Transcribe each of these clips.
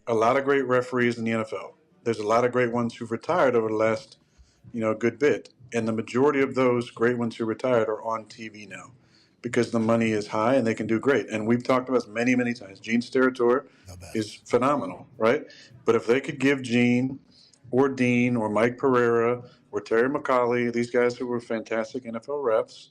a lot of great referees in the NFL. There's a lot of great ones who've retired over the last, good bit. And the majority of those great ones who retired are on TV now because the money is high and they can do great. And we've talked about this many, many times. Gene Steratore is phenomenal, right? But if they could give Gene or Dean or Mike Pereira or Terry McCauley, these guys who were fantastic NFL refs,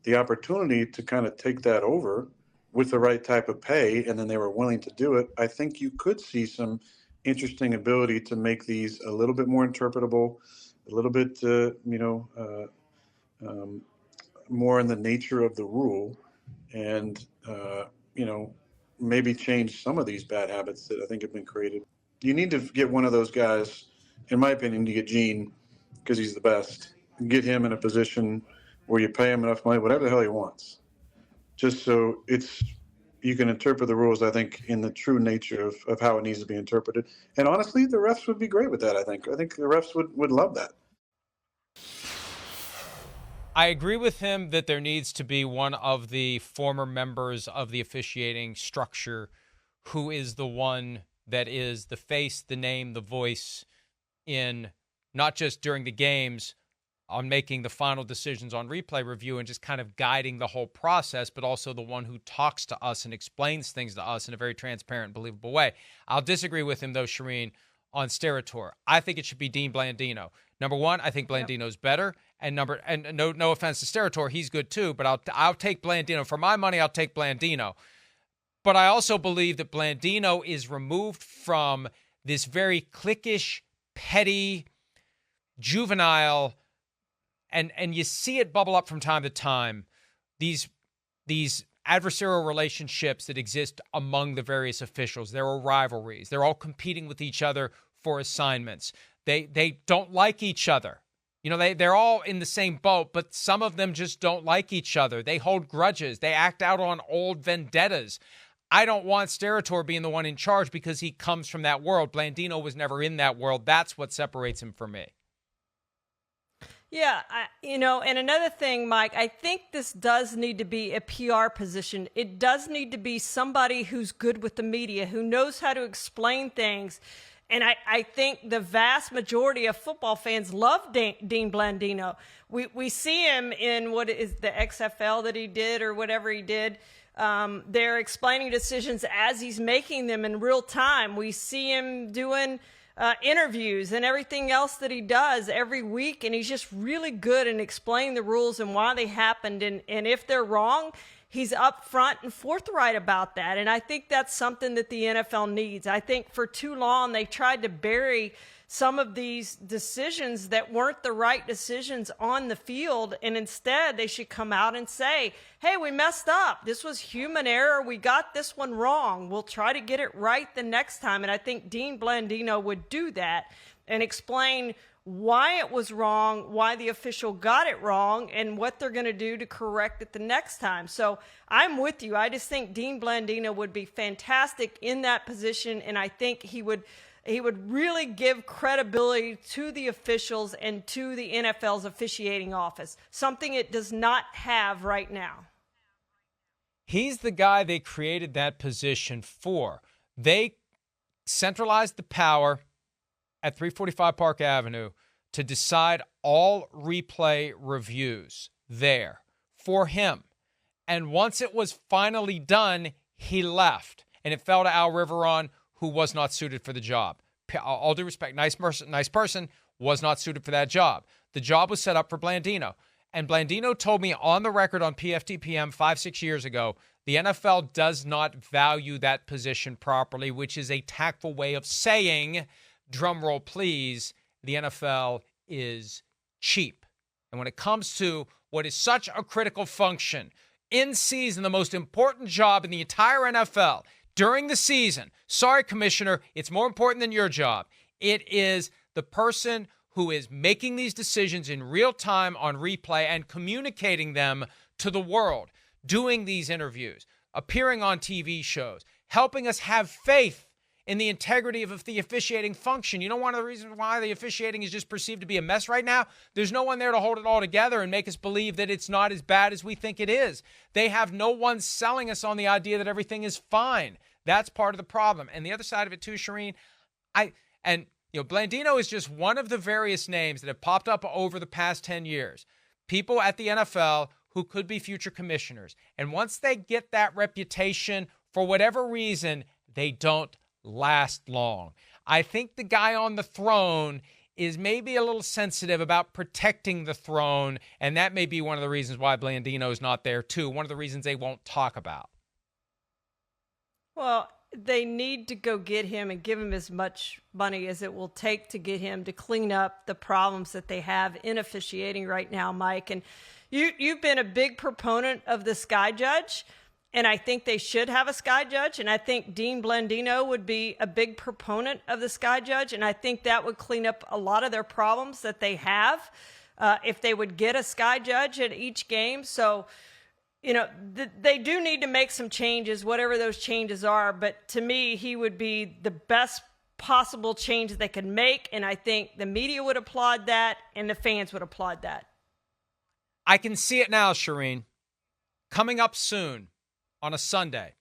the opportunity to kind of take that over with the right type of pay, and then they were willing to do it, I think you could see some interesting ability to make these a little bit more interpretable, a little bit, more in the nature of the rule, and maybe change some of these bad habits that I think have been created. You need to get one of those guys, in my opinion, to get Gene because he's the best. Get him in a position where you pay him enough money, whatever the hell he wants, just so you can interpret the rules, I think, in the true nature of how it needs to be interpreted. And honestly, the refs would be great with that, I think. I think the refs would love that. I agree with him that there needs to be one of the former members of the officiating structure who is the one that is the face, the name, the voice in not just during the games on making the final decisions on replay review and just kind of guiding the whole process, but also the one who talks to us and explains things to us in a very transparent, believable way. I'll disagree with him, though, Charean, on Steratore. I think it should be Dean Blandino. Number one, I think Blandino's better. And no offense to Steratore, he's good too, but I'll take Blandino. For my money, I'll take Blandino. But I also believe that Blandino is removed from this very cliquish, petty, juvenile, and you see it bubble up from time to time, these adversarial relationships that exist among the various officials. There are rivalries. They're all competing with each other for assignments. They don't like each other. They're all in the same boat, but some of them just don't like each other. They hold grudges. They act out on old vendettas. I don't want Steratore being the one in charge because he comes from that world. Blandino was never in that world. That's what separates him from me. Yeah, and another thing, Mike, I think this does need to be a PR position. It does need to be somebody who's good with the media, who knows how to explain things. And I think the vast majority of football fans love Dean Blandino. We see him in what is the XFL that he did or whatever he did. They're explaining decisions as he's making them in real time. We see him doing interviews and everything else that he does every week, and he's just really good in explaining the rules and why they happened, and if they're wrong, he's upfront and forthright about that. And I think that's something that the NFL needs. I think for too long they tried to bury some of these decisions that weren't the right decisions on the field, and instead they should come out and say, hey, we messed up. This was human error. We got this one wrong. We'll try to get it right the next time. And I think Dean Blandino would do that and explain why it was wrong, why the official got it wrong, and what they're going to do to correct it the next time. So I'm with you. I just think Dean Blandino would be fantastic in that position, and I think he would really give credibility to the officials and to the NFL's officiating office, something it does not have right now. He's the guy they created that position for. They centralized the power at 345 Park Avenue to decide all replay reviews there for him. And once it was finally done, he left. And it fell to Al Riveron, who was not suited for the job. All due respect, nice person, was not suited for that job. The job was set up for Blandino. And Blandino told me on the record on PFTPM 5-6 years ago, the NFL does not value that position properly, which is a tactful way of saying, drumroll please, the NFL is cheap. And when it comes to what is such a critical function, in season, the most important job in the entire NFL, during the season, sorry, Commissioner, it's more important than your job. It is the person who is making these decisions in real time on replay and communicating them to the world, doing these interviews, appearing on TV shows, helping us have faith in the integrity of the officiating function. You know, one of the reasons why the officiating is just perceived to be a mess right now? There's no one there to hold it all together and make us believe that it's not as bad as we think it is. They have no one selling us on the idea that everything is fine. That's part of the problem. And the other side of it too, Charean, Blandino is just one of the various names that have popped up over the past 10 years. People at the NFL who could be future commissioners. And once they get that reputation, for whatever reason, they don't last long. I think the guy on the throne is maybe a little sensitive about protecting the throne, and that may be one of the reasons why Blandino is not there too, one of the reasons they won't talk about. Well, they need to go get him and give him as much money as it will take to get him to clean up the problems that they have in officiating right now, Mike. And you've been a big proponent of the Sky Judge, and I think they should have a Sky Judge, and I think Dean Blandino would be a big proponent of the Sky Judge, and I think that would clean up a lot of their problems that they have if they would get a Sky Judge at each game. So, they do need to make some changes, whatever those changes are, but to me, he would be the best possible change they could make, and I think the media would applaud that, and the fans would applaud that. I can see it now, Charean. Coming up soon, on a Sunday,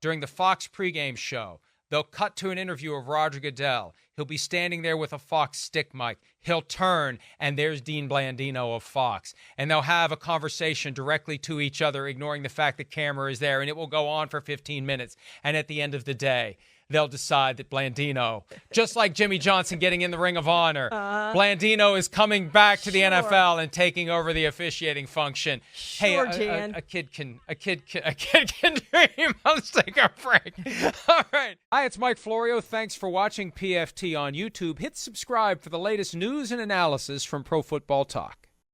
during the Fox pregame show, they'll cut to an interview of Roger Goodell. He'll be standing there with a Fox stick mic. He'll turn, and there's Dean Blandino of Fox. And they'll have a conversation directly to each other, ignoring the fact the camera is there, and it will go on for 15 minutes. And at the end of the day, they'll decide that Blandino, just like Jimmy Johnson getting in the Ring of Honor, Blandino is coming back to the NFL and taking over the officiating function. Sure, hey, Jan. a kid can dream. Let's take a break. All right. Hi, it's Mike Florio. Thanks for watching PFT on YouTube. Hit subscribe for the latest news and analysis from Pro Football Talk.